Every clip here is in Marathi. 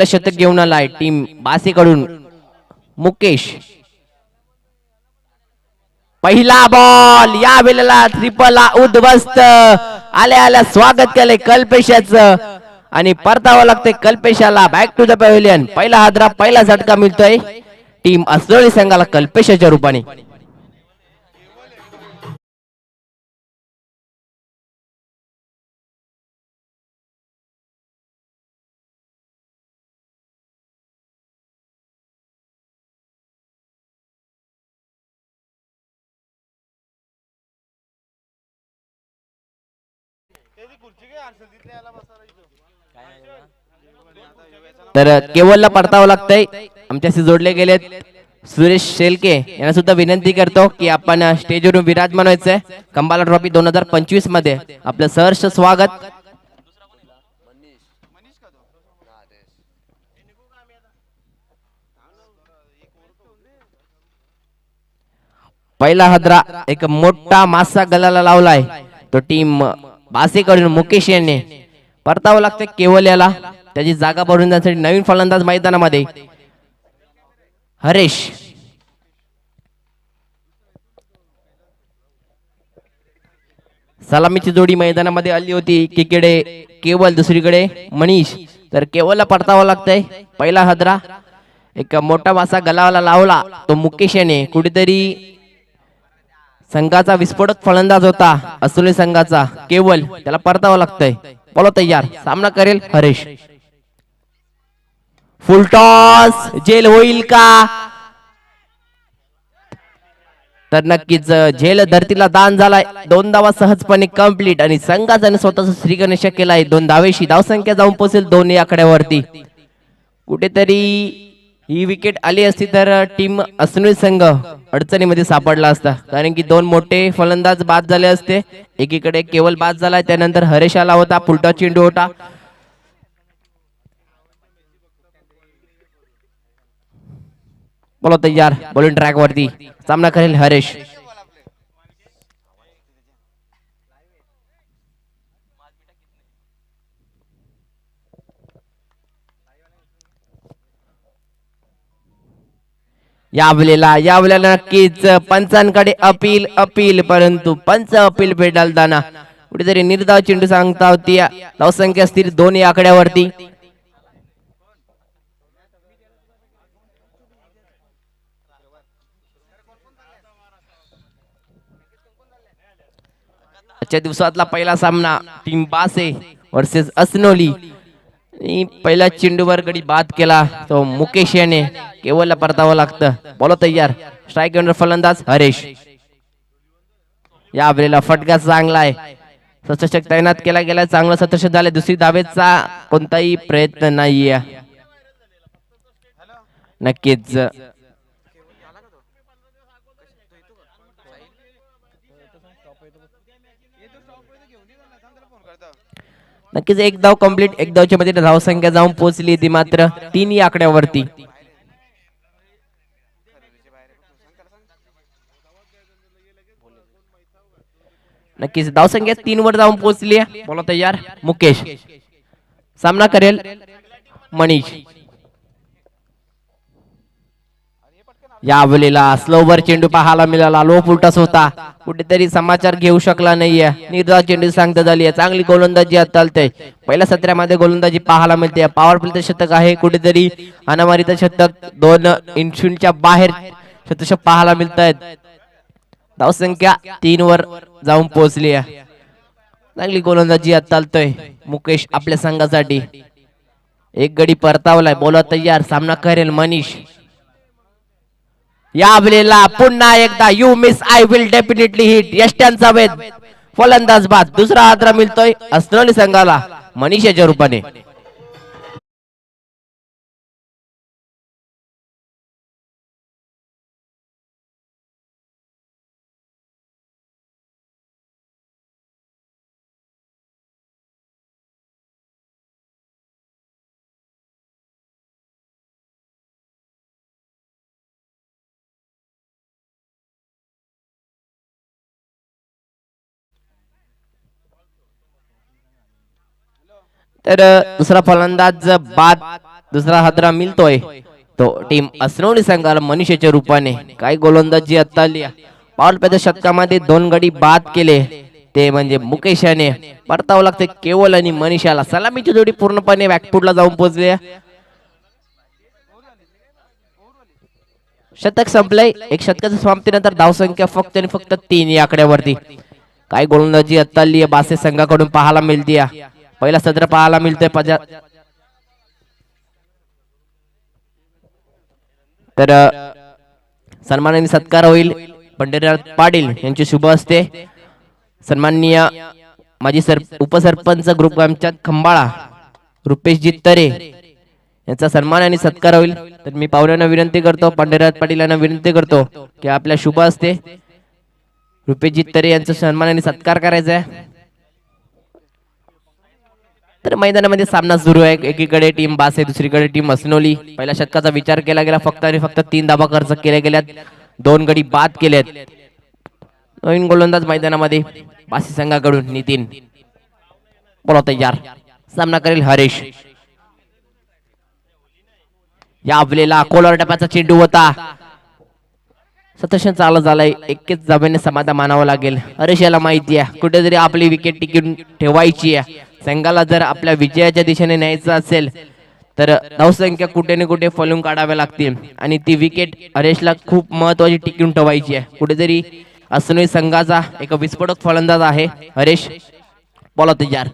शतक घेऊन आलाय टीम बासेकडून मुकेश. पहिला बॉल या वेळेला ट्रिपलला उद्ध्वस्त आल्या आल्या स्वागत केले कल्पेशाचं आणि परतावं लागते कल्पेशाला बॅक टू द पॅव्हिलियन. पहिला हादरा पहिला झटका मिळतोय टीम असलोली संघाला कल्पेशाच्या रूपाने. तर केवलला परतावं लागतंय. आमच्याशी जोडले गेलेत सुरेश शेलके यांना सुद्धा विनंती करतो की आपण स्टेजवरून विराजमान व्हायचंय. कंबाला ट्रॉफी 2025 मध्ये आपलं सहर्ष स्वागत. पहिला हदरा एक मोठा मासा गलाला लावलाय तो टीम बासेकडून मुकेश यांनी. परतावं लागतं केवल याला त्याची जागा भरून जाण्यासाठी. नवीन फलंदाज मैदानामध्ये हरेश. सलामीची जोडी मैदानामध्ये आली होती एकीकडे केवल दुसरीकडे मनीष. तर केवलला परतावं लागतंय. पहिला हदरा एक मोठा मासा गलाला लावला तो मुकेश याने. कुठेतरी संघाचा विस्फोटक फलंदाज होता असोली संघाचा केवल, त्याला परतावं लागतंय. बोलो तयार, सामना करेल हरेश. फुल टॉस जेल होईल का? तर नक्कीच झेल धरतीला दान झालाय. 2 धावा सहजपणे कंप्लीट आणि संघाने स्वतःचा श्रीगणेश केलाय. 2 धावेशी धावसंख्या जाऊन पोहोचेल 2 या आकड्यावरती. कुठेतरी ही विकेट आली असती तर टीम असनोली संघ अडचणीमध्ये सापडला असता, कारण की 2 मोठे फलंदाज बाद झाले असते. एकीकडे केवल बाद झालाय, त्यानंतर हरेश आला होता, फुलटॉस चेंडू होता. बोलो तयार, बॉलिंग ट्रॅक वरती सामना करेल हरेश. यावेळेला नक्कीच पंचांकडे अपील अपील, परंतु पंच अपील फेटाळताना कुठेतरी निर्धाव चेंडू सांगता होती. धावसंख्या स्थिर 2 या आकड्यावरती. आजच्या दिवसातला पहिला सामना टीम बासे वर्सेस असनोली. पहिल्या चेंडूवर गडी बाद केला तो मुकेश याने. केवलला परतावं लागतं. बोलो तयार, स्ट्राईक अंडर फलंदाज हरेश. या वेळेला फटका चांगला आहे, सतर्क तैनात केला गेला, चांगला सतर्क झाले. दुसरी धावेचा कोणताही प्रयत्न नाहीये. नक्कीच नक्कीच एक धाव कंप्लीट. एक धावच्या मध्ये धावसंख्या जाऊन पोहोचली ती मात्र 3 या आकड्यावरती. नक्कीच धावसंख्या 3 वर जाऊन पोहोचली. बोला तयार मुकेश. सामना करेल मनीष. या वेळेला स्लोवर चेंडू पाहायला मिळाला. लो फुलटॉस होता, कुठेतरी समाचार घेऊ शकला नाहीये. निर्धाव चेंडू सांगता झाली. चांगली गोलंदाजी चालते. पहिल्या सत्रामध्ये गोलंदाजी पाहायला मिळते. पॉवर प्लेचं शतक आहे, कुठेतरी अनामारीचं शतक 2 इंचच्या बाहेर शतक पाहायला मिळत आहेत. धावसंख्या 3 वर जाऊन पोहोचली आहे. चांगली गोलंदाजी चालतोय मुकेश आपल्या संघासाठी. एक गडी परतावलाय. बोला तयार, सामना करेल मनीष. या वेळेला पुन्हा एकदा you miss I will definitely hit. यष्ट्यांचा वेध, फलंदाज बाद. दुसरा आदरा मिळतोय असनोली संघाला मनीषाच्या रूपाने. तर दुसरा फलंदाज बाद दुसरा हादरा मिळतोय तो टीम असनोली संघाला मनीषाच्या रूपाने. काय गोलंदाजी आता आली. पावलप्याच्या शतकामध्ये 2 गडी बाद केले ते म्हणजे मुकेश याने. परतावं लागते केवल आणि मनीषाला. सलामीची जोडी पूर्णपणे बॅकफुटला जाऊन पोहोचली. शतक संपलंय. एक शतकाच्या समाप्तीनंतर धावसंख्या फक्त आणि फक्त 3 या आकड्यावरती. काय गोलंदाजी आता आली बासे संघाकडून पाहायला मिळते. पहिला सत्र पाहायला मिळतोय तर सन्मान आणि सत्कार होईल पंढरीनाथ पाटील यांचे शुभ हस्ते. सन्माननीय माजी उपसरपंच ग्रुपग्रामच्या खंबाळा रुपेशजी तरे यांचा सन्मान आणि सत्कार होईल. तर मी पाहुण्यांना विनंती करतो, पंढरीनाथ पाटील यांना विनंती करतो की आपल्या शुभ हस्ते रुपेशजी तरे यांचा सन्मान आणि सत्कार करायचा आहे. तर मैदानामध्ये सामना सुरू आहे. एकीकडे टीम बासे, दुसरीकडे टीम असनोली. पहिल्या षटकाचा विचार केला गेला फक्त आणि फक्त 3 धाबा खर्च केले गेल्यात. 2 गडी बाद केलेत. नवीन गोलंदाज मैदानामध्ये बासे संघाकडून नितीन बोला तयार. सामना करेल हरीश. या आपल्याला कोलार टप्प्याचा चेंडू होता. सतशन चालू झालाय. एकच जाबेने समाधान मानावं लागेल. हरीश याला माहिती आहे कुठेतरी आपली विकेट टिकून ठेवायची आहे. संघाला जर आपल्या विजयाच्या दिशेने न्यायचं असेल तर धावसंख्या कुठे ना कुठे फलून काढाव्या लागतील आणि ती विकेट हरेशला खूप महत्वाची टिकून ठेवायची आहे. कुठेतरी असनोली संघाचा एक विस्फोटक फलंदाज आहे हरेश. बोला तयार.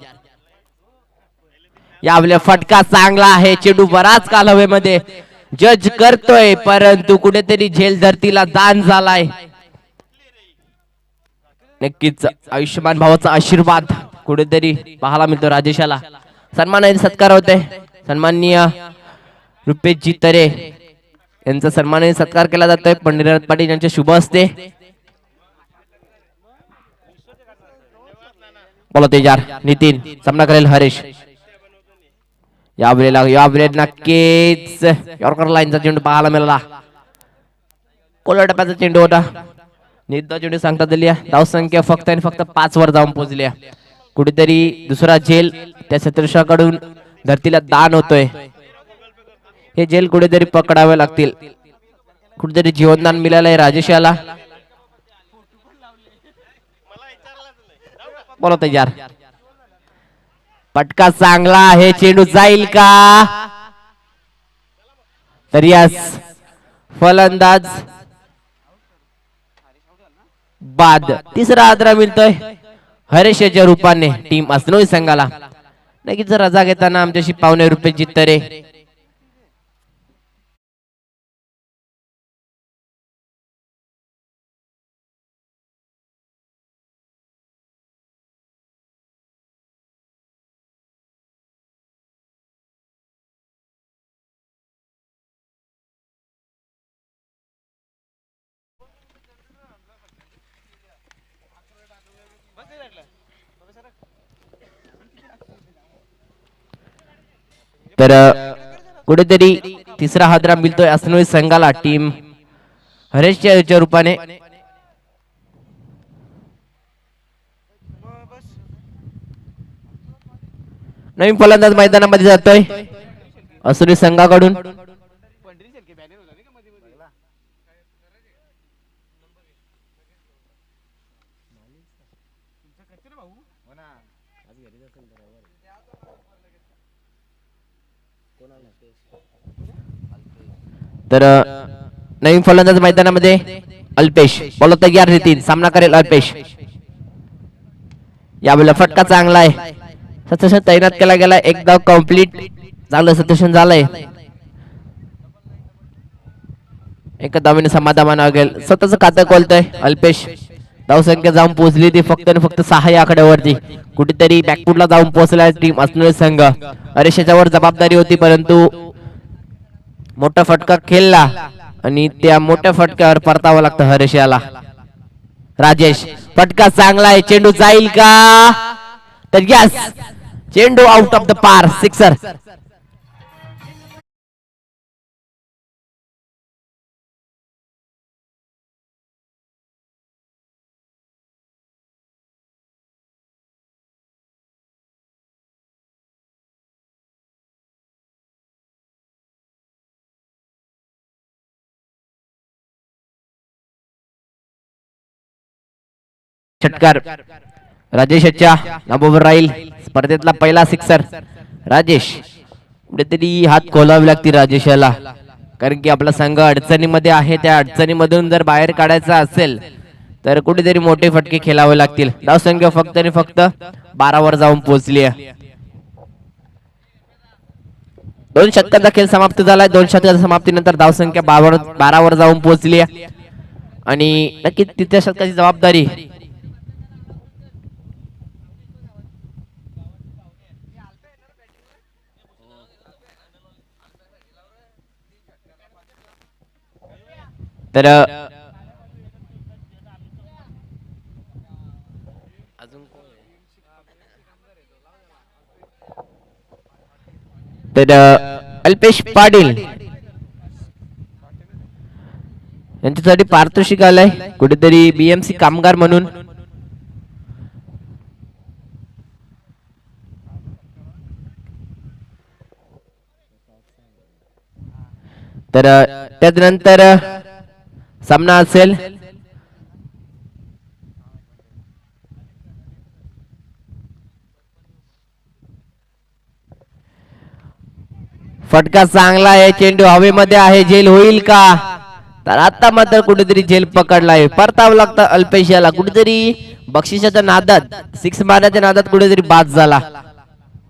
या आपल्या फटका चांगला आहे. चेंडू बराच काल हवेमध्ये जज करतोय परंतु कुठेतरी झेल धरतीला दान झालाय. नक्कीच आयुष्यमान भावाचा आशीर्वाद कुठेतरी पाहायला मिळतो. राजेशाला सन्मान आणि सत्कार होते. सन्माननीय रुपेशजी तरे यांचा सन्मान आणि सत्कार केला जातोय पंढरीनाथ पाटील यांच्या शुभ हस्ते. बोला तयार. नितीन सामना करेल हरीश. यावेळेला नक्कीच यॉर्कर लाईनचा चेंडू पाहायला मिळाला. कोलर टप्प्याचा चेंडू होता. निर्धाव चेंडू सांगता दिली. धावसंख्या फक्त आणि फक्त 5 वर जाऊन पोहोचली. कुठेतरी दुसरा झेल त्या शत्रुषाकडून धरतीला दान होतोय. हे झेल कुठेतरी पकडावे लागतील. कुठेतरी जीवनदान मिळालंय राजेशाला. बोला तयार. पटका चांगला आहे. चेंडू जाईल का? तर यस फलंदाज बाद. तिसरा आदरा मिळतोय हरेशच्या रूपाने टीम असनोली संघाला. नक्कीच रजा घेताना आमच्याशी पावणे रुपेशजी तरे. तर कुठेतरी तिसरा हादरा मिळतोय असनोली संघाला टीम हरेशच्या रूपाने. नवीन फलंदाज मैदानामध्ये जातोय असनोली संघाकडून. तर नवीन फलंदाज मैदानामध्ये अल्पेश. बोला तयार. नितीन सामना करेल अल्पेश. यावेळेला फटका चांगला आहे. सतत तैनात केला गेला. एक धाव कंप्लीट. चांगलं सतोषण झालंय. एका धावेने समाधान मानावं लागेल. स्वतःच खातं खोलतोय अल्पेश. धावसंख्या जाऊन पोहोचली ती फक्त आणि फक्त 6 या आकड्यावरती. कुठेतरी बॅकफुटला जाऊन पोहोचलाय टीम असनोली संघ. हरेश याच्यावर जबाबदारी होती परंतु मोठा फटका खेळला आणि त्या मोठ्या फटक्यावर परतावं लागतं हरेश याला. राजेश फटका चांगला आहे. चेंडू जाईल का? तर यस चेंडू आउट ऑफ द पार. सिक्सर. षटकार राजेशच्या नावावर राहील. स्पर्धेतला पहिला सिक्सर. राजेश कुठेतरी हात खोलावे लागतील राजेशाला, कारण की आपला संघ अडचणीमध्ये आहे. त्या अडचणीमधून जर बाहेर काढायचा असेल तर कुठेतरी मोठे फटके खेळावे लागतील. धावसंख्या फक्त आणि फक्त 12 वर जाऊन पोहोचली आहे. 2 षटकांचा खेळ समाप्त झालाय. 2 षटकांच्या समाप्तीनंतर धावसंख्या 12 वर जाऊन पोहोचली आहे आणि नक्कीच तिसऱ्या षटकाची जबाबदारी तर अल्पेश पाटील यांच्यासाठी पारितोषिक आलंय कुठेतरी बीएमसी कामगार म्हणून. तर त्यानंतर सामना असेल फटका चांगला आहे. चेंडू हवेमध्ये आहे. झेल होईल का? तर आता मात्र कुठेतरी झेल पकडलाय. परतावं लागतं अल्पेशाला. कुठेतरी बक्षिसाच्या नादात, सिक्स मारण्याच्या नादात कुठेतरी बाद झाला.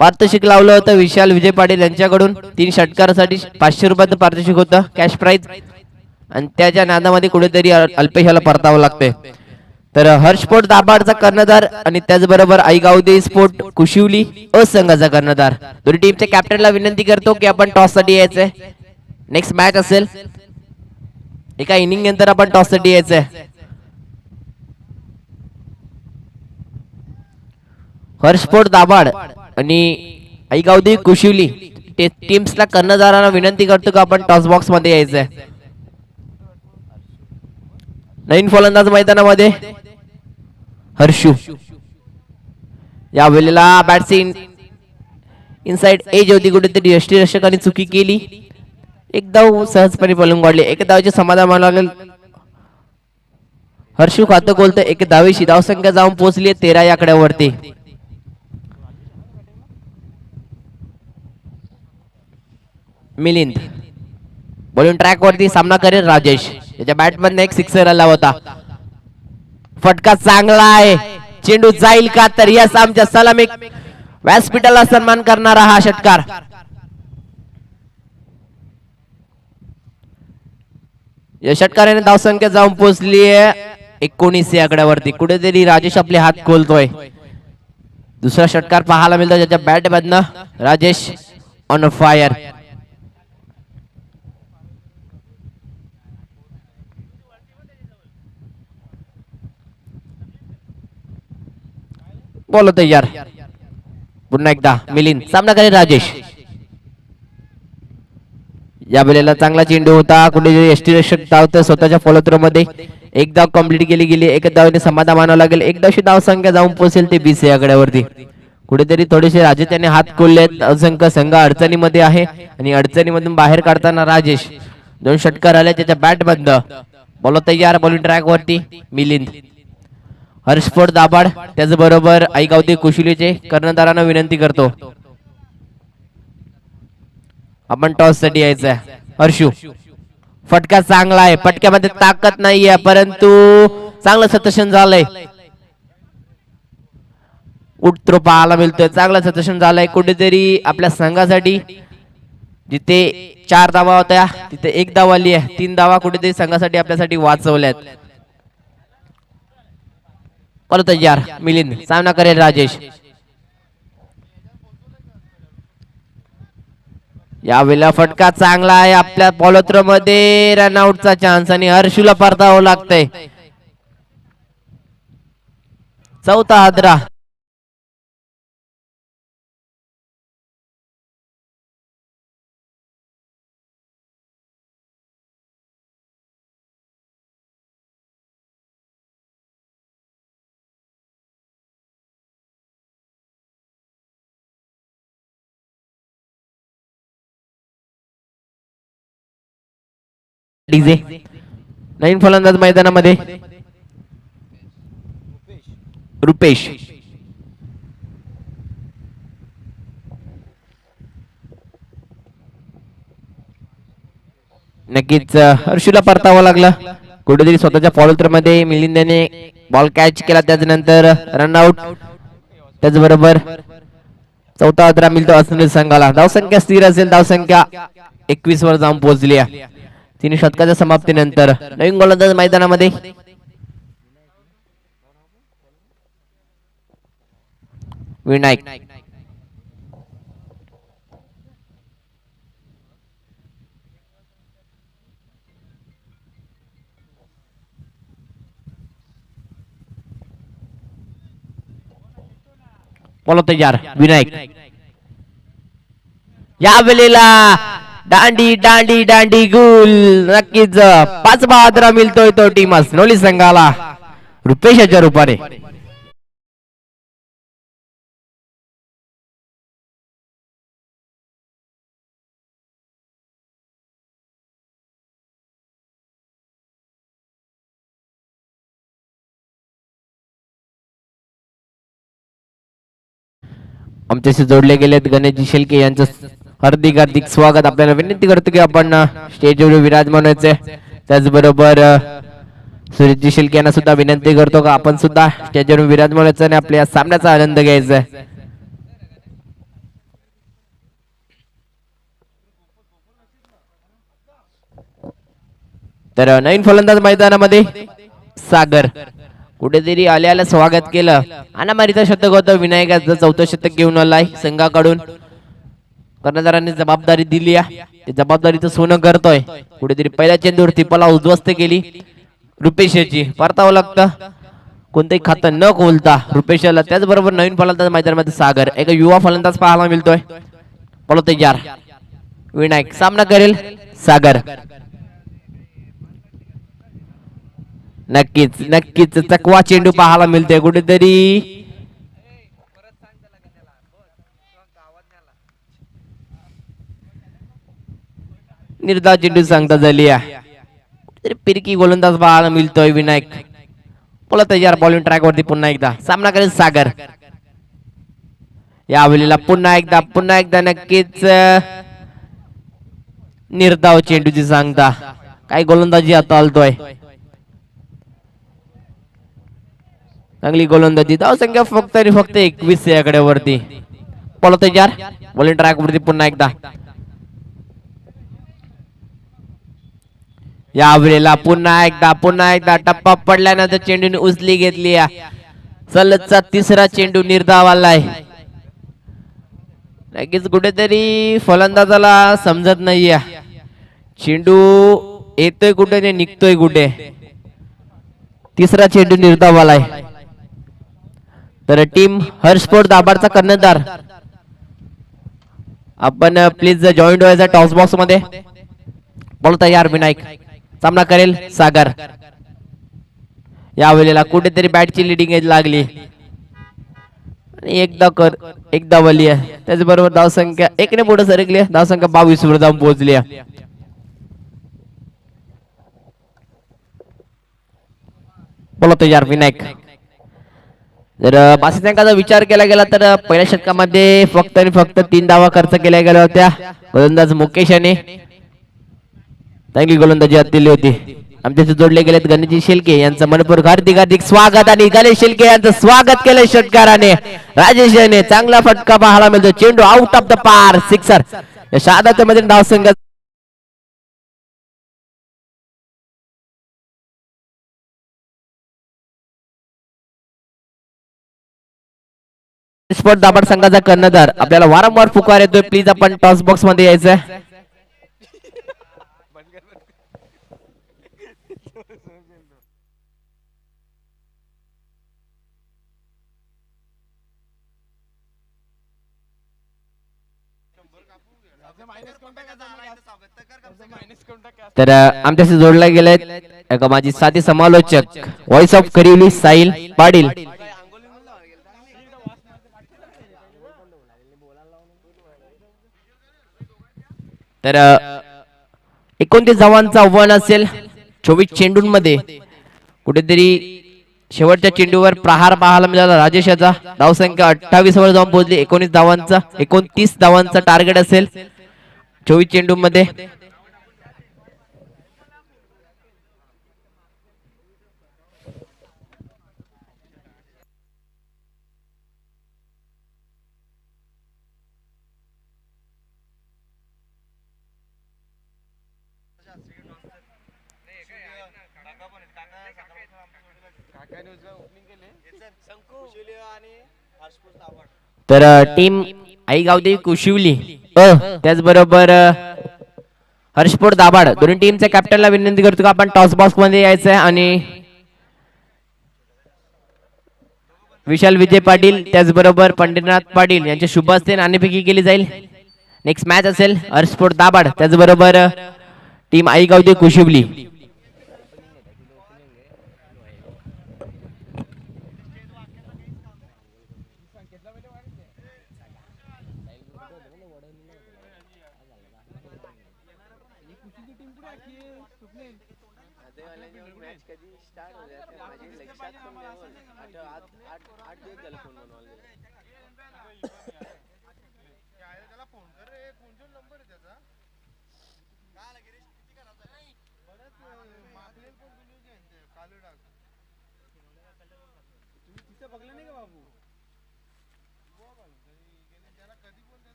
पारितोषिक लावलं होतं विशाल विजय पाटील यांच्याकडून. 3 षटकारासाठी 500 रुपयाचं पारितोषिक होतं, कॅश प्राइज, आणि त्याच्या नादामध्ये कुठेतरी अल्पेशाला परतावं लागतंय. तर हर्षपोट दाभाडचा कर्णधार आणि त्याचबरोबर आईगावदे स्पोर्ट कुशिवली असंघाचा कर्णधार. दोन्ही टीमच्या कॅप्टनला विनंती करतो की आपण टॉस साठी यायचंय. नेक्स्ट मॅच असेल, एका इनिंग नंतर आपण टॉस साठी यायचंय. हर्षपोट दाभाड आणि आईगावदे कुशिवली टीम्सला कर्णधारांना विनंती करतो की आपण टॉस बॉक्स मध्ये यायचंय. नवीन फलंदाज मैदानामध्ये हर्षू. या वेळेला बॅट्सची इनसाइड एज होती, कुठेतरी यष्टीरक्षकांनी चुकी केली. एक धाव सहजपणे पळून काढली. एक धावचे समाधान मानावं लागेल. हर्षू खातं बोलतं एक धावेशी. धावसंख्या जाऊन पोहोचली 13 या आकड्यावरती. मिलिंद बॉलिंग ट्रॅक वरती सामना करेल राजेश. त्याच्या बॅट मध्ये एक सिक्सर आला होता. फटका चांगला आहे. चेंडू जाईल का? तर यस, आमच्या सलामी व्यासपीठाला सन्मान करणारा हा षटकार. या षटकाराने धावसंख्या जाऊन पोहोचली आहे 19 या आकड्यावरती. कुठेतरी राजेश आपले हात खोलतोय. दुसरा षटकार पाहायला मिळतो ज्याच्या बॅट मधनं. Rajesh on fire. बोलो तयार. पुन्हा एकदा मिलिंद सामना करेल राजेश. या वेळेला चांगला चेंडू होता. कुठेतरी यष्टीरक्षक धावतं स्वतःच्या फॉलोथ्रो मध्ये. एक धाव कंप्लीट केली गेली. एक धावने समाधान मानावं लागेल. एक धावशी धाव संख्या जाऊन पोहोचेल ते 20 या आकड्यावरती. कुठेतरी थोडेसे राजे त्याने हात खोललेत. असंख्य संघ अडचणीमध्ये आहे आणि अडचणीमधून बाहेर काढताना राजेश. 2 षटकार आले त्याच्या बॅट बंद. बोलो तयार. बॉलिंग ट्रॅक वरती मिलिंद. हर्षपोट दाभाड त्याचबरोबर आईगावदे कुशिलीचे कर्णधारांना विनंती करतो आपण टॉस साठी यायचंय. हर्षू फटका चांगला आहे. फटक्यामध्ये ताकद नाहीये परंतु चांगलं सतर्शन झालंय. उठत्रो पाहायला मिळतोय. चांगलं सतर्शन झालंय. कुठेतरी आपल्या संघासाठी जिथे 4 धावा होत्या तिथे 1 धाव आली आहे. 3 धावा कुठेतरी संघासाठी आपल्यासाठी वाचवल्यात. परत यार मिलिंद सामना करेल राजेश. या वेळेला फटका चांगला आहे. आपल्या पॉलोथ्रो मध्ये रनआउटचा चान्स आणि हर्षूला परतावं लागतंय. चौथा हादरा. डीजे नवीन फलंदाज मैदानामध्ये रुपेश. नक्कीच हर्षूला परतावं लागलं. कुठेतरी स्वतःच्या फॉलो मध्ये मिलिंदने बॉल कॅच केला, त्याच्यानंतर रनआउट. त्याचबरोबर चौथा आदरा मिळतो असलेल्या संघाला. धावसंख्या स्थिर असेल, धावसंख्या 21 वर जाऊन पोहोचली आहे. 3 षटकाच्या समाप्तीनंतर नवीन गोलंदाज मैदानामध्ये विनायक. बोलो तयार विनायक. या वेळेला दांडी दांडी दांडी गुल. नक्कीच 5वा आदरा मिळतोय तो टीम असनोली संघाला रुपेशाच्या रूपाने. आमच्याशी जोडले गेलेत गणेशजी शेलके यांचं हार्दिक हार्दिक स्वागत. आपल्याला विनंती करतो की आपण स्टेजवर विराजमान व्हायचे. त्याचबरोबर सुरेशजी शेलके यांना सुद्धा विनंती करतो का आपण सुद्धा स्टेजवर विराजमान व्हायचं आणि आपल्या सामन्याचा आनंद घ्यायचा आहे. तर नवीन फलंदाज मैदानामध्ये सागर. कुठेतरी आल्याला स्वागत केलं. अनामारीचा शतक होतं. विनायकाचं 4थं शतक घेऊन आलाय संघाकडून. कर्णधारांनी जबाबदारी दिली आहे, ते जबाबदारीचं सोनं करतोय. कुठेतरी पहिल्या चेंडूवर टिपला उद्ध्वस्त केली रुपेशाची. परतावं लागतं कोणतंही खातं न खोलता रुपेशाला. त्याचबरोबर नवीन फलंदाज मैदानामध्ये सागर. एक युवा फलंदाज पाहायला मिळतोय. पळो तयार विनायक. सामना करेल सागर. नक्कीच नक्कीच चकवा चेंडू पाहायला मिळते. कुठेतरी निर्धाव चेंडू सांगता झाली आहे. तरी पिरकी गोलंदाज पाहायला मिळतोय विनायक. बोला तयार. बॉलिंग ट्रॅक वरती पुन्हा एकदा सामना करेल सागर. यावेळेला पुन्हा एकदा नक्कीच निर्धाव चेंडूची सांगता. काय गोलंदाजी आता आलतोय. चांगली गोलंदाजी. धावसंख्या फक्त आणि फक्त 21 याकडे वरती. बोला तयार. बॉलिंग ट्रॅक वरती पुन्हा एकदा. यावेळेला पुन्हा एकदा टप्पा पडल्यानंतर चेंडूने उचली घेतली. सलगचा 3रा चेंडू निर्धाव आलाय. नक्कीच कुठेतरी फलंदाजाला समजत नाहीये चेंडू येतोय कुठे आणि निघतोय कुठे. 3रा चेंडू निर्धाव आलाय. तर टीम हर्षपोर्ट दाभाडचा कर्णधार आपण प्लीज जॉईंट व्हायचा टॉस बॉक्स मध्ये. बोलता यार विनायक. सामना करेल सागर. यावेळेला कुठेतरी बॅटची लिडिंग एज लागली. एकदा वली आहे. त्याचबरोबर धावसंख्या 1 ने पुढे सरकली. धावसंख्या 22 वर जाऊन पोहोचली. बोलतो यार विनायक. जर बासित अंकाचा विचार केला गेला तर पहिल्या षटकामध्ये फक्त आणि फक्त 3 धावा खर्च केल्या गेल्या होत्या. गोलंदाज मुकेश याने चांगली गोलंदाजी हात दिली होती. आमच्याशी जोडले गेलेत गणेशजी शेलके यांचं मनपूर्वक हार्दिक स्वागत. आणि गणेश शेलके यांचं स्वागत केलं षटकाराने. राजेश याने चांगला फटका पाहायला मिळतो. चेंडू आउट ऑफ द पार. सिक्सर. या शादाच्या मध्ये धावसंख्या स्पोर्ट दाभाड संघाचा कर्णधार आपल्याला वारंवार पुकार येतोय. प्लीज आपण टॉस बॉक्स मध्ये यायचं. तर आमच्याशी जोडला गेलेत माझी साथी समालोचक व्हॉइस ऑफ करिवली साहिल पाटील. तर 29 धावांचं आव्हान असेल 24 चेंडूंमध्ये. कुठेतरी शेवटच्या चेंडूवर प्रहार पाहायला मिळाला राजेश याचा. धावसंख्या 28 वर जाऊन पोहोचली. 29 धावांचा टार्गेट असेल 24 चेंडू मध्ये. तर टीम आई गावदेवी कुशिवली त्याचबरोबर हर्षपोट दाभाड दोन्ही टीमच्या कॅप्टनला विनंती करतो का आपण टॉस बॉक्स मध्ये यायचंय आणि विशाल विजय पाटील त्याचबरोबर पंढरीनाथ पाटील यांच्या शुभ हस्ते नाणेफेकी केली जाईल. नेक्स्ट मॅच असेल हर्षपोट दाभाड त्याचबरोबर टीम आई गावदेवी कुशिवली.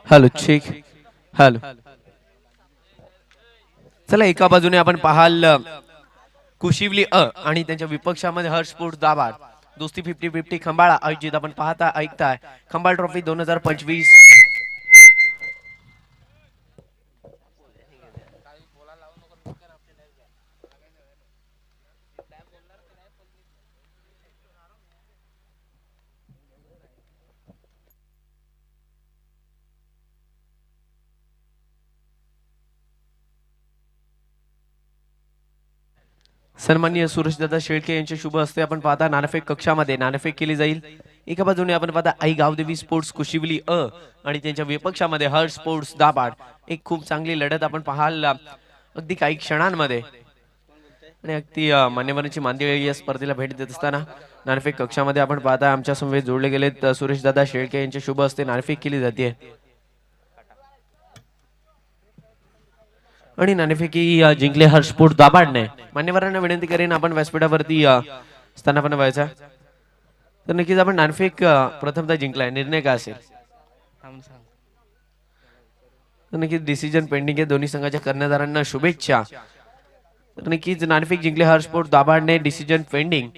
हॅलो ठीक. हॅलो चला एका बाजूने आपण पाहाल कुशिवली आणि त्यांच्या विपक्षामध्ये हर्षपोट दाभाड दोस्ती 50-50 खंबाळा आयोजित आपण पाहता ऐकताय खंबाळ ट्रॉफी 2025. सन्माननीय सुरेशदादा शेळके यांच्या शुभ हस्ते आपण पाहता नाणेफेक कक्षामध्ये नाणेफेक केली जाईल. एका बाजूने आपण पाहता आई गावदेवी स्पोर्ट्स कुशिवली आणि त्यांच्या विपक्षामध्ये हर्ष स्पोर्ट्स दाभाड. एक खूप चांगली लढत आपण पाहाल अगदी काही क्षणांमध्ये आणि अगदी मान्यवरांची मानदेय या स्पर्धेला भेट देत असताना नाणेफेक कक्षामध्ये आपण पाहता आमच्या समवेत जोडले गेलेत सुरेशदादा शेळके यांच्या शुभ हस्ते नाणेफेक केली जाते आणि नाणेफेकी जिंकले हर्षपोट दाभाडने. मान्यवरांना विनंती करेन आपण व्यासपीठावरती स्थानापन्न व्हायचा. तर नक्कीच आपण नाणेफेक प्रथमतः जिंकलाय, निर्णय काय असेल? तर नक्कीच डिसिजन पेंडिंग आहे. दोन्ही संघाच्या कर्णधारांना शुभेच्छा. तर नक्कीच नाणेफेक जिंकले हर्षपोट दाभाडने, डिसिजन पेंडिंग.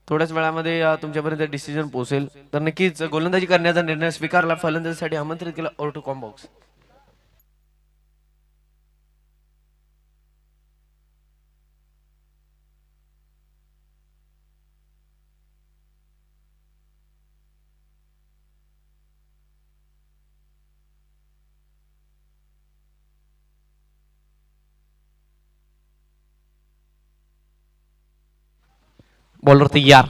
थोड्याच वेळामध्ये तुमच्यापर्यंत डिसिजन पोहोचेल. तर नक्कीच गोलंदाजी करण्याचा निर्णय स्वीकारला. फलंदाजीसाठी आमंत्रित केलं ओव्हर टू कॉम्बॉक्स. बॉलर तयार.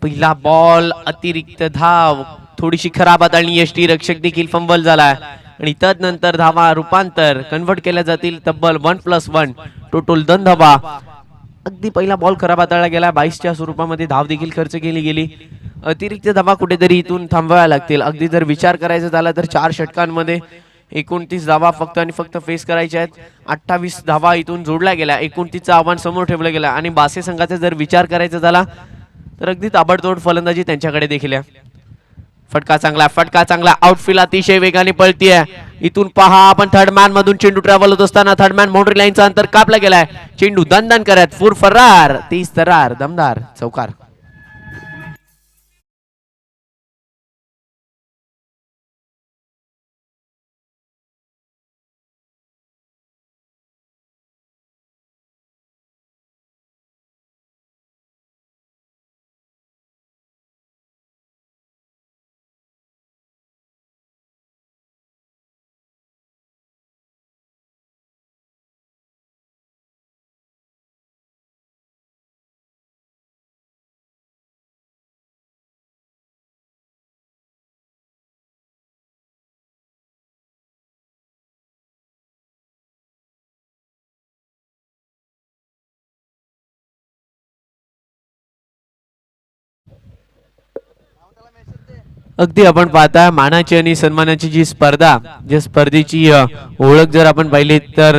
पहिला बॉल अतिरिक्त धाव, थोडीशी खराब हाताळणी यष्टी, रक्षक देखील फंबल झालाय आणि तदनंतर धावा रूपांतर कन्वर्ट केल्या जातील तब्बल 1+1 टोटल 2 धावा. अगदी पहिला बॉल खराब हाताळला गेला. 22च्या स्वरूपामध्ये धाव देखील खर्च केली गेली. अतिरिक्त धावा कुठेतरी इथून थांबवाव्या लागतील. अगदी जर विचार करायचा झाला तर 4 षटकांमध्ये 29 धावा फक्त आणि फक्त फेस करायच्या आहेत. 28 धावा इथून जोडल्या गेल्या. 29चं आव्हान समोर ठेवलं गेलं आणि बासे संघाचा जर विचार करायचा झाला तर अगदी ताबडतोब फलंदाजी त्यांच्याकडे देखील आहे. फटका चांगला आउटफील्ड अतिशय वेगाने पळतीये. इथून पहा आपण थर्ड मॅन मधून चेंडू ट्रॅव्हल होत असताना थर्ड मॅन बाउंड्री लाईनचा अंतर कापला गेलाय. चेंडू दणदण करत फुर फरार 30 तरार दमदार चौकार. अगदी आपण पाहता मानाची आणि सन्मानाची जी स्पर्धा, ज्या स्पर्धेची ओळख जर आपण पाहिली तर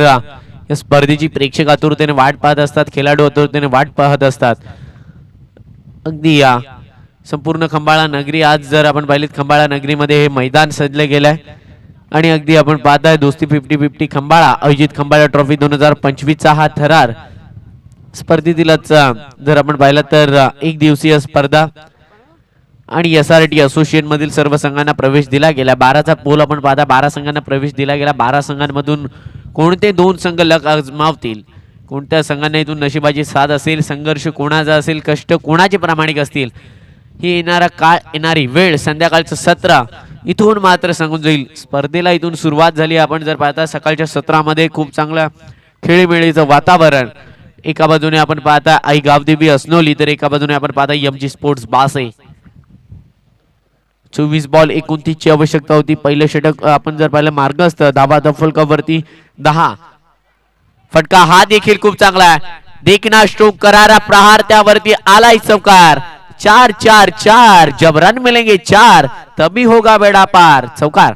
या स्पर्धेची प्रेक्षक आतुरतेने वाट पाहत असतात, खेळाडू आतुरतेने वाट पाहत असतात. अगदी या संपूर्ण खंबाळा नगरी, आज जर आपण पाहिलीत खंबाळा नगरीमध्ये हे मैदान सजले गेलंय आणि अगदी आपण पाहताय दोस्ती 50-50 खंबाळा अजित खंबाळा ट्रॉफी 2025 चा हा थरार स्पर्धेतीलच जर आपण पाहिलं तर एक दिवसीय स्पर्धा आणि SRT असोसिएशन मधील सर्व संघांना प्रवेश दिला गेला. 12चा पोल आपण पाहता, 12 संघांना प्रवेश दिला गेला. 12 संघांमधून कोणते 2 संघ लक आजमावतील, कोणत्या संघांना इथून नशिबाची साथ असेल, संघर्ष कोणाचा असेल, कष्ट कोणाचे प्रामाणिक असतील, ही येणारा काळ, येणारी वेळ, संध्याकाळचं सत्र इथून मात्र सांगून जाईल. स्पर्धेला इथून सुरुवात झाली. आपण जर पाहता सकाळच्या सत्रामध्ये खूप चांगलं खेळीमेळीचं वातावरण. एका बाजूने आपण पाहता आई गावदेवी असनोली, तर एका बाजूने आपण पाहता MG स्पोर्ट्स बासे. 24 बॉल 29 ची आवश्यकता होती. पहिलं षटक आपण जर पाहिलं मार्गस्थ, धाबा फलकावरती 10. फटका हा देखील खूप चांगला आहे. देखना स्ट्रोक, करारा प्रहार, त्यावरती आलाय चौकार. 4-4-4, जब रन मिलेंगे 4 तभी होगा बेड़ा पार. चौकार.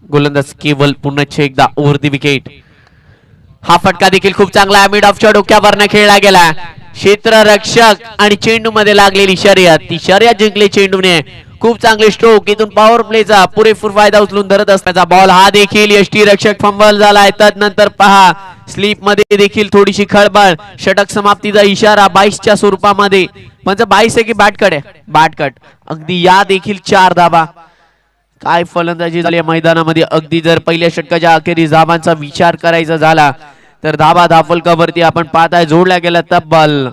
गोलंदाज केवल पुन्हा एकदा ओव्हर दी विकेट. हा फटका देखील खूप चांगला आहे. मिड ऑफच्या डोक्यावरनं खेळला गेला. क्षेत्ररक्षक आणि चेंडू मध्ये लागलेली शर्यत, ती शर्यत जिंकली चेंडूने. खूप चांगले स्ट्रोक, इथून पॉवर प्लेचा पुरेपूर फायदा उचलून धरत असल्याचा बॉल हा देखील यष्टीरक्षक फंबल झालाय. तदनंतर पहा स्लीप मध्ये देखील थोडीशी खळबळ. षटक समाप्तीचा इशारा 22च्या स्वरूपामध्ये. म्हणजे 22 आहे की बॅटकट आहे? बॅटकट. अगदी या देखील 4 धाबा. काय फलंदाजी झाली मैदानामध्ये. अगदी जर पहिल्या षटकाच्या अखेरीस धाबांचा विचार करायचा झाला तर धाबा धाफलकावरती आपण पाहताय जोडल्या गेल्या तब्बल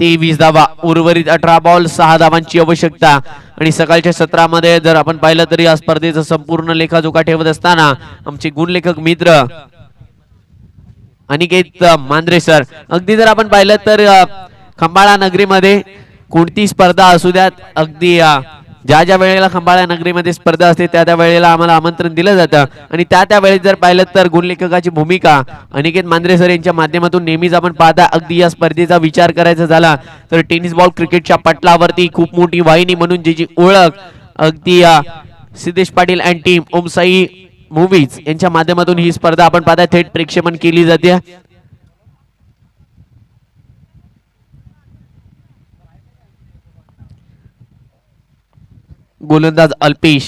23 धाबा. उर्वरित 18 बॉल 6 धाबांची आवश्यकता. आणि सकाळच्या सत्रामध्ये जर आपण पाहिलं तरी या स्पर्धेचा संपूर्ण लेखाजोखा ठेवत असताना आमचे गुणलेखक मित्र अनिकेत मांद्रे सर, अगदी जर आपण पाहिलं तर खंबाळा नगरीमध्ये कोणती स्पर्धा असू द्यात, अगदी ज्या ज्या वेळेला खंबाळा नगरीमध्ये स्पर्धा असते त्या त्या वेळेला आम्हाला आमंत्रण दिलं जातं. आणि त्या वेळेस जर पाहिलं तर गुणलेखकाची भूमिका अनिकेत मांद्रे सर यांच्या माध्यमातून नेहमीच आपण पाहता. अगदी या स्पर्धेचा विचार करायचा झाला तर टेनिस बॉल क्रिकेटच्या पटलावरती खूप मोठी वाहिनी म्हणून ज्याची ओळख अगदी Siddhesh Patil and team Om Sai movies यांच्या माध्यमातून ही स्पर्धा आपण पाहता थेट प्रेक्षेपण केली जाते. गोलंदाज अल्पेश,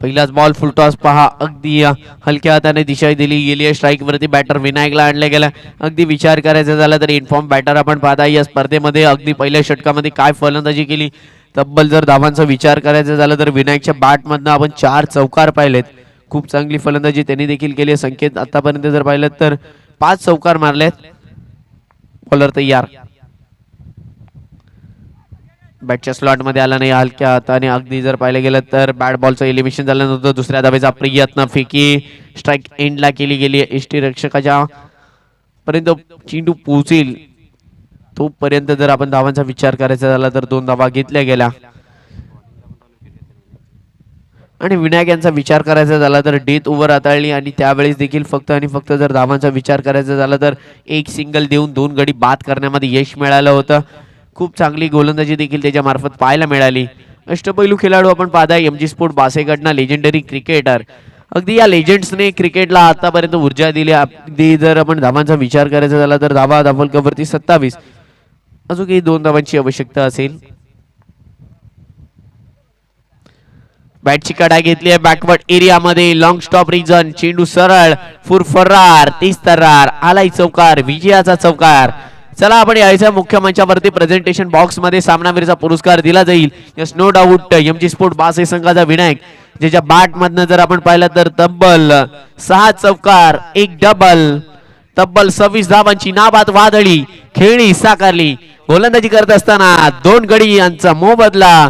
पहिलाच बॉल फुलटॉस पहा. अगदी हलक्या हाताने दिशा दिली गेली. स्ट्राईक वरती बॅटर विनायकला आणलं गेलं. अगदी विचार करायचा झाला तर इन्फॉर्म बॅटर आपण पाहता या स्पर्धेमध्ये अगदी पहिल्या षटकामध्ये काय फलंदाजी केली. तब्बल जर धावांचा विचार करायचा झाला तर विनायकच्या बॅट मधनं आपण 4 चौकार पाहिलेत. खूप चांगली फलंदाजी त्यांनी देखील केली. संकेत आतापर्यंत जर पाहिलं तर 5 चौकार मारलेत. बॉलर तयार. बॅटच्या स्लॉट मध्ये आला नाही. हलक्या हाताने अगदी जर पाहिलं गेलं तर बॅट बॉलचं एलिमिनेशन झालं नव्हतं. दुसऱ्या धावेचा प्रयत्न, फेकी स्ट्राईक एंडला केली गेली. यष्टीरक्षकाच्या पर्यंत चेंडू पोहोचेल तोपर्यंत जर आपण धावांचा विचार करायचा झाला तर 2 धावा घेतल्या गेल्या. आणि विनायक यांचा विचार करायचा झाला तर डेथ ओव्हर हाताळली आणि त्यावेळेस देखील फक्त आणि फक्त जर धावांचा विचार करायचा झाला तर एक सिंगल देऊन 2 गडी बाद करण्यामध्ये यश मिळालं होतं. खूप चांगली गोलंदाजी देखील त्याच्या मार्फत पाहायला मिळाली. अष्टपैलू खेळाडू आपण पाहताय MG स्पोर्ट बासेकडनं लेजेंडरी क्रिकेटर. अगदी या लेजेंड्सने क्रिकेटला आतापर्यंत ऊर्जा दिली. अगदी जर आपण धावांचा विचार करायचा झाला तर धावा धावलकावरती 27, अजून काही 2 धावांची आवश्यकता असेल. बॅटची कडा घेतली आहे बॅकवर्ड एरियामध्ये. लॉंग स्टॉप रिजन, चेंडू सरळ फुरफरार 30 तरार, आलाय चौकार, विजयाचा चौकार. चला आपण यायच्या मुख्य मंचावरती प्रेझेंटेशन बॉक्स मध्ये सामनावीरचा पुरस्कार दिला जाईल. Yes no doubt MG sport बासे संघाचा विनायक, ज्याच्या बॅट मधनं जर आपण पाहिलं तर तब्बल 6 चौकार, 1 डबल, तब्बल 26 धावांची नाबाद वादळी खेळी साकारली. गोलंदाजी करत असताना 2 गडी यांचा मोबदला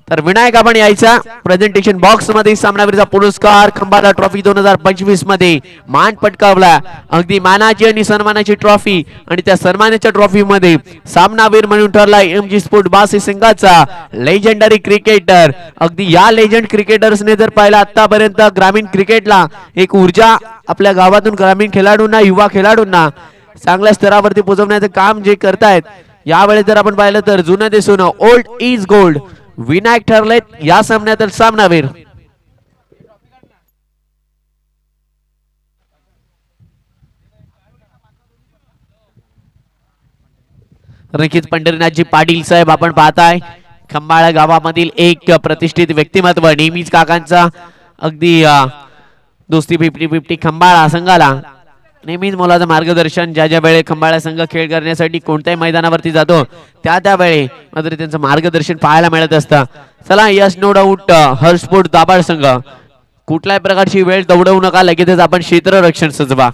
तर विनायक आपण यायचा प्रेझेंटेशन बॉक्स मध्ये सामनावीरचा पुरस्कार खंबाला ट्रॉफी 2025 मध्ये मान पटकावला. अगदी मानाची आणि सन्मानाची ट्रॉफी आणि त्या सन्मानाच्या ट्रॉफी मध्ये सामनावीर म्हणून ठरला एमजी स्पोर्ट बासी संघाचा लेजेंडरी क्रिकेटर. अगदी या लेजंड क्रिकेटर्सने जर पाहिलं आतापर्यंत ग्रामीण क्रिकेटला एक ऊर्जा आपल्या गावातून ग्रामीण खेळाडूंना युवा खेळाडूंना चांगल्या स्तरावरती पोहोचवण्याचं काम जे करतायत यावेळी जर आपण पाहिलं तर जुनं ते सोनं ओल्ड इज गोल्ड. विनायक ठरलेत या सामन्यातील सामनावीर. नक्कीच पंढरीनाथजी पाटील साहेब आपण पाहताय खंबाळा गावामधील एक प्रतिष्ठित व्यक्तिमत्व. नेहमीच काकांचा अगदी दोस्ती 50-50 खंबाळा संघाला नेहमीच मोलाचं मार्गदर्शन. ज्या ज्या वेळे खंबाळा संघ खेळ करण्यासाठी कोणत्याही मैदानावरती जातो त्या वेळी मात्र त्यांचं मार्गदर्शन पाहायला मिळत असतं. चला यस नो डाऊट हर्षपोर्ट दाभाड संघ कुठल्याही प्रकारची वेळ दौडवू नका, लगेचच आपण क्षेत्ररक्षण सजवा.